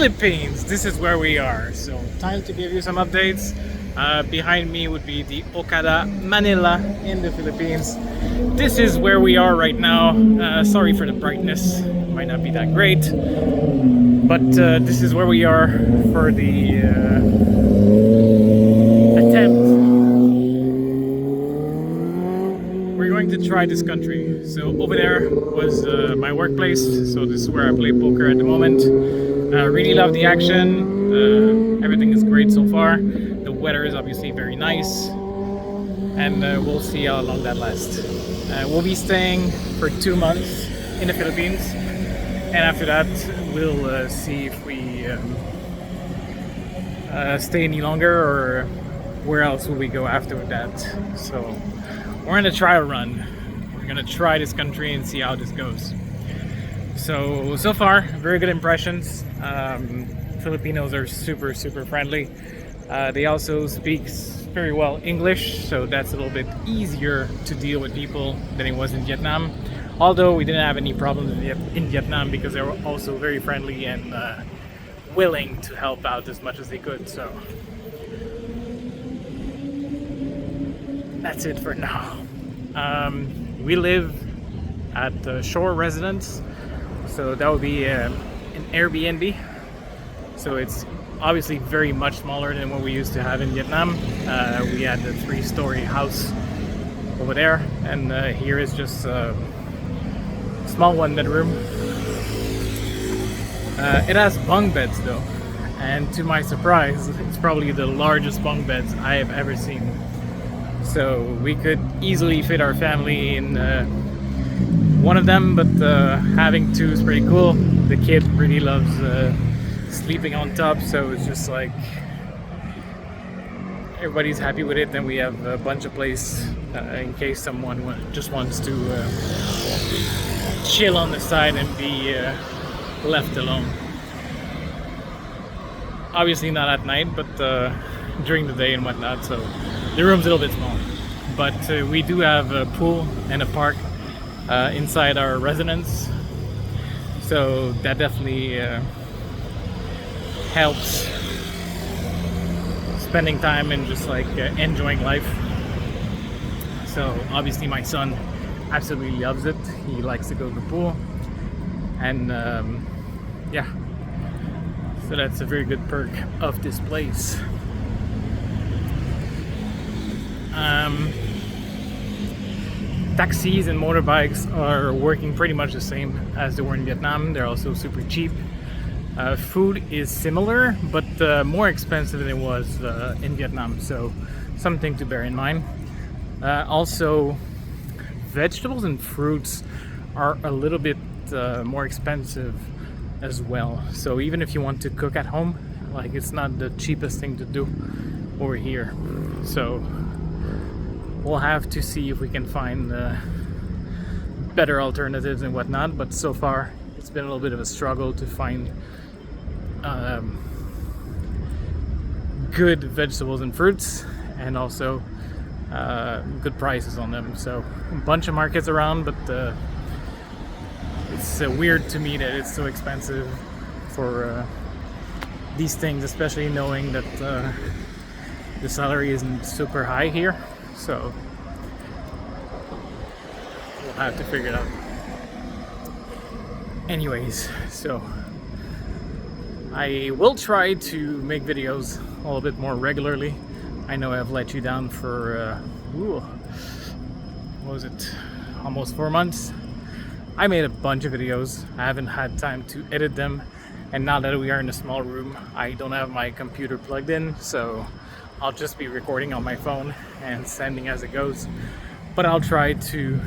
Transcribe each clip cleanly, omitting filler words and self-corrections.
Philippines. This is where we are. So time to give you some updates. Behind me would be the Okada Manila in the Philippines. This is where we are right now. Sorry for the brightness, might not be that great, but this is where we are for the attempt. We're going to try this country. So over there was my workplace. So this is where I play poker at the moment. Really love the action. Everything is great so far. The weather is obviously very nice, and we'll see how long that lasts. We'll be staying for 2 months in the Philippines, and after that we'll see if we stay any longer or where else will we go after that. So we're on a trial run. We're gonna try this country and see how this goes. So far, very good impressions. Filipinos are super friendly. They also speak very well English, so that's a little bit easier to deal with people than it was in Vietnam. Although we didn't have any problems in Vietnam because they were also very friendly and willing to help out as much as they could. So that's it for now. We live at the Shore Residence, so that would be an Airbnb. So it's obviously very much smaller than what we used to have in Vietnam. We had the 3-story house over there, and here is just a small 1-bedroom. It has bunk beds though, and to my surprise, it's probably the largest bunk beds I have ever seen. So we could easily fit our family in one of them, but having 2 is pretty cool. The kid really loves sleeping on top, so it's just like everybody's happy with it. Then we have a bunch of place in case someone just wants to chill on the side and be left alone. Obviously not at night, but during the day and whatnot, so the room's a little bit small. But we do have a pool and a park inside our residence, so that definitely helps spending time and just like enjoying life. So obviously my son absolutely loves it. He likes to go to the pool, and yeah, so that's a very good perk of this place. Taxis and motorbikes are working pretty much the same as they were in Vietnam. They're also super cheap. Food is similar, but more expensive than it was in Vietnam, so something to bear in mind. Also, vegetables and fruits are a little bit more expensive as well. So even if you want to cook at home, like, it's not the cheapest thing to do over here. So we'll have to see if we can find better alternatives and whatnot, but so far it's been a little bit of a struggle to find good vegetables and fruits, and also good prices on them. So a bunch of markets around, but it's weird to me that it's so expensive for these things, especially knowing that the salary isn't super high here. So we'll have to figure it out. Anyways, so I will try to make videos a little bit more regularly. I know I've let you down for what was it, almost 4 months. I made a bunch of videos. I haven't had time to edit them, and now that we are in a small room, I don't have my computer plugged in, so I'll just be recording on my phone and sending as it goes. But I'll try to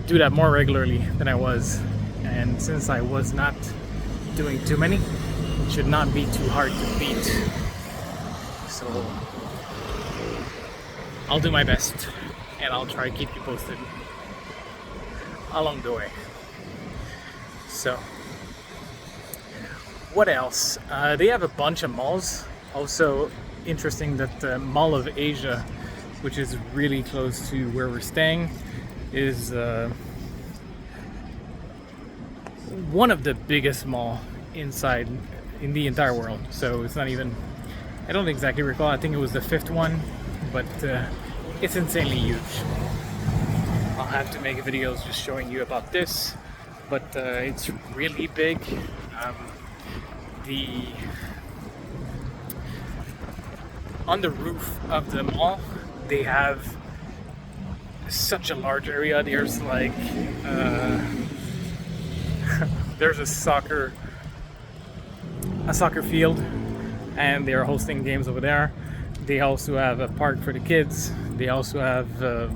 do that more regularly than I was, and since I was not doing too many, it should not be too hard to beat. So I'll do my best, and I'll try to keep you posted along the way. So what else? They have a bunch of malls. Also interesting that the Mall of Asia, which is really close to where we're staying, is one of the biggest mall inside in the entire world. So it's not even, I don't exactly recall, I think it was the 5th one, but it's insanely huge. I'll have to make videos just showing you about this, but it's really big. On the roof of the mall, they have such a large area. There's like there's a soccer field, and they are hosting games over there. They also have a park for the kids. They also have a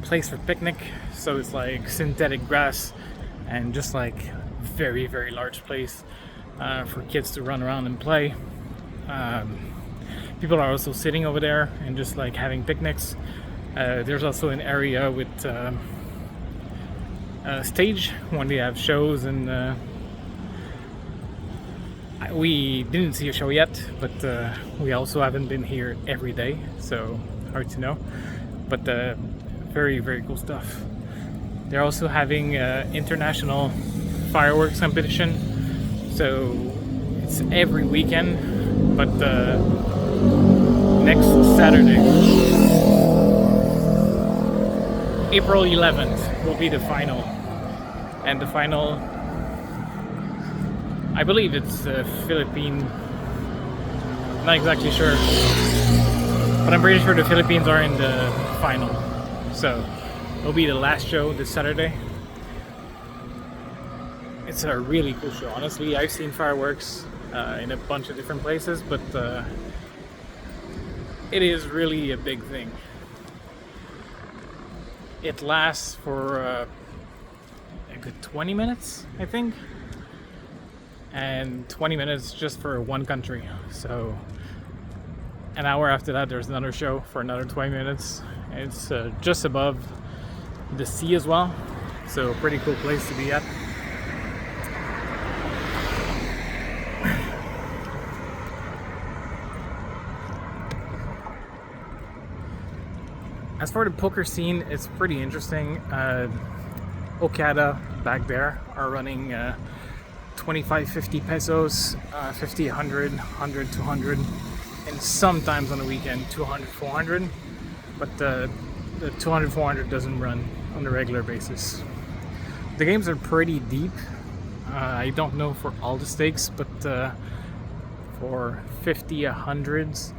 place for picnic, so it's like synthetic grass and just like very, very large place for kids to run around and play. People are also sitting over there and just like having picnics. There's also an area with a stage when they have shows, and we didn't see a show yet, but we also haven't been here every day, so hard to know. But very, very cool stuff. They're also having international fireworks competition, so it's every weekend, but next Saturday, April 11th, will be the final. And the final, I believe it's Philippine, not exactly sure, but I'm pretty sure the Philippines are in the final. So it'll be the last show this Saturday. It's a really cool show. Honestly, I've seen fireworks in a bunch of different places, but it is really a big thing. It lasts for a good 20 minutes, I think, and 20 minutes just for one country. So an hour after that, there's another show for another 20 minutes. It's just above the sea as well, so pretty cool place to be at. As for the poker scene, it's pretty interesting. Okada back there are running 25, 50 pesos, 50, 100, 100, 200, and sometimes on the weekend 200, 400. But the 200, 400 doesn't run on a regular basis. The games are pretty deep. I don't know for all the stakes, but for 50, 100s,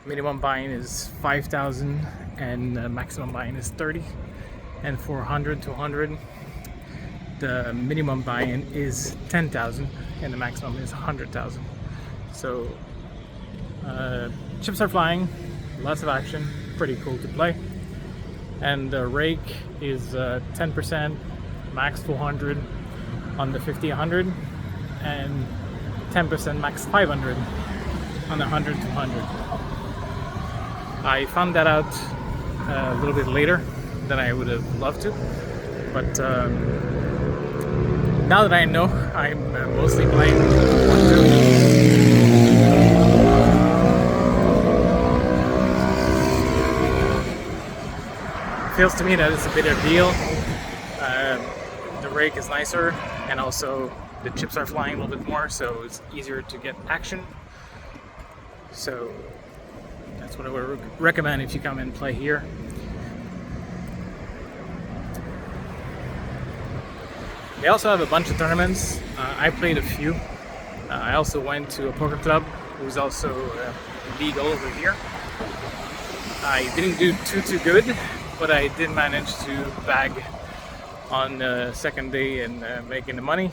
minimum buy-in is 5,000 and maximum buy-in is 30. And for 100 to 100, the minimum buy-in is 10,000 and the maximum is 100,000. So chips are flying, lots of action, pretty cool to play. And the rake is 10% max 400 on the 50 100 and 10% max 500 on the 100 to 100. I found that out a little bit later than I would have loved to, but now that I know, I'm mostly playing 1-2. Feels to me that it's a bit of a deal. The rake is nicer, and also the chips are flying a little bit more, so it's easier to get action. So that's what I would recommend if you come and play here. They also have a bunch of tournaments. I played a few. I also went to a poker club, who's also legal over here. I didn't do too good, but I did manage to bag on the second day and making the money,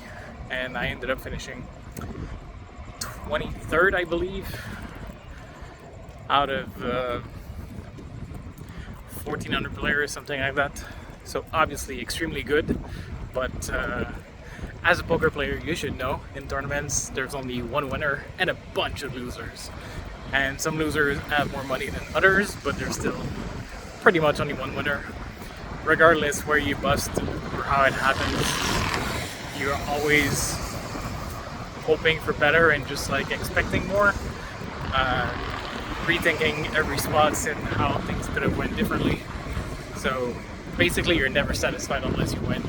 and I ended up finishing 23rd, I believe, out of 1,400 players, something like that. So obviously extremely good, but as a poker player, you should know in tournaments there's only one winner and a bunch of losers, and some losers have more money than others, but there's still pretty much only one winner. Regardless where you bust or how it happens, you're always hoping for better and just like expecting more, rethinking every spot and how things could have went differently. So basically you're never satisfied unless you win,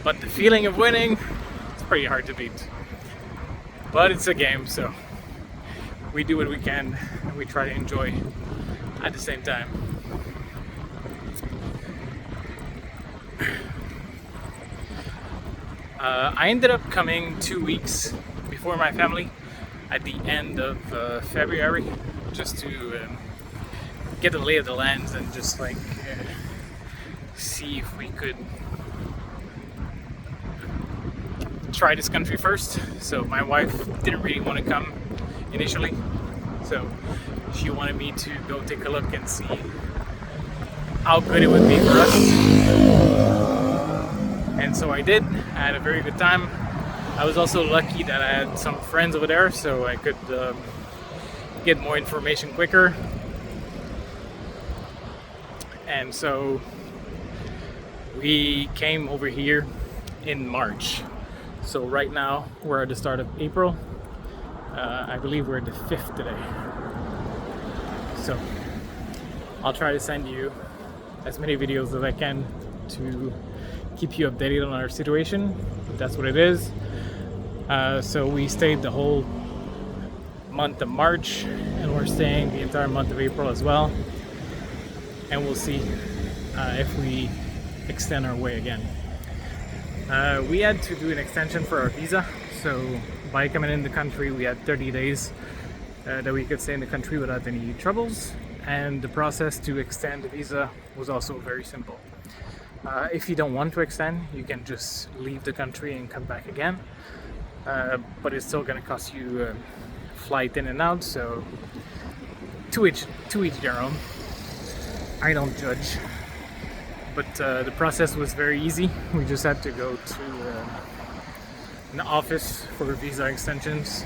but the feeling of winning, it's pretty hard to beat. But it's a game, so we do what we can and we try to enjoy at the same time. I ended up coming 2 weeks before my family at the end of February, just to get the lay of the lands and just like see if we could try this country first. So my wife didn't really want to come initially, so she wanted me to go take a look and see how good it would be for us. And so I did. I had a very good time. I was also lucky that I had some friends over there, so I could get more information quicker. And so we came over here in March. So right now we're at the start of April. I believe we're the 5th today. So I'll try to send you as many videos as I can to keep you updated on our situation. That's what it is. So we stayed the whole month of March, and we're staying the entire month of April as well. And we'll see if we extend our way again. We had to do an extension for our visa. So by coming in the country, we had 30 days that we could stay in the country without any troubles. And the process to extend the visa was also very simple. If you don't want to extend, you can just leave the country and come back again. But it's still going to cost you flight in and out, so to each their own. I don't judge. But the process was very easy. We just had to go to an office for visa extensions.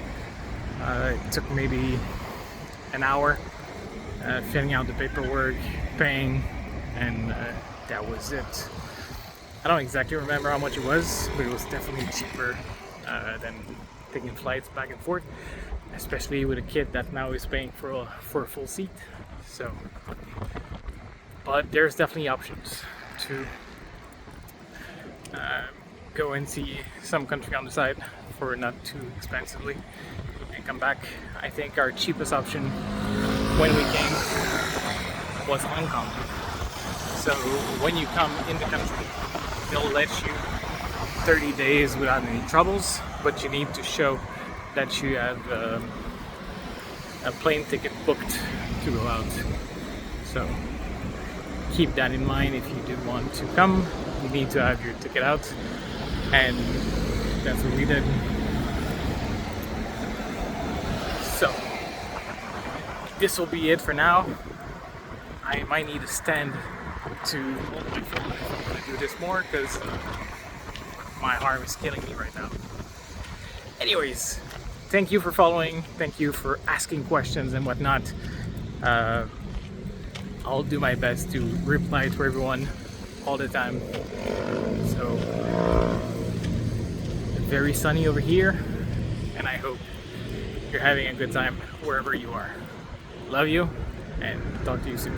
It took maybe an hour, filling out the paperwork, paying, and that was it. I don't exactly remember how much it was, but it was definitely cheaper than taking flights back and forth, especially with a kid that now is paying for a full seat. So, but there's definitely options to go and see some country on the side for not too expensively and come back. I think our cheapest option when we came was Hong Kong. So when you come in the country, they'll let you 30 days without any troubles, but you need to show that you have a plane ticket booked to go out. So keep that in mind. If you do want to come, you need to have your ticket out, and that's what we did. So this will be it for now. I might need a stand to hold my phone if I'm going to do this more, because my arm is killing me right now. Anyways, thank you for following, thank you for asking questions and whatnot. I'll do my best to reply to everyone all the time. So, very sunny over here, and I hope you're having a good time wherever you are. Love you, and talk to you soon.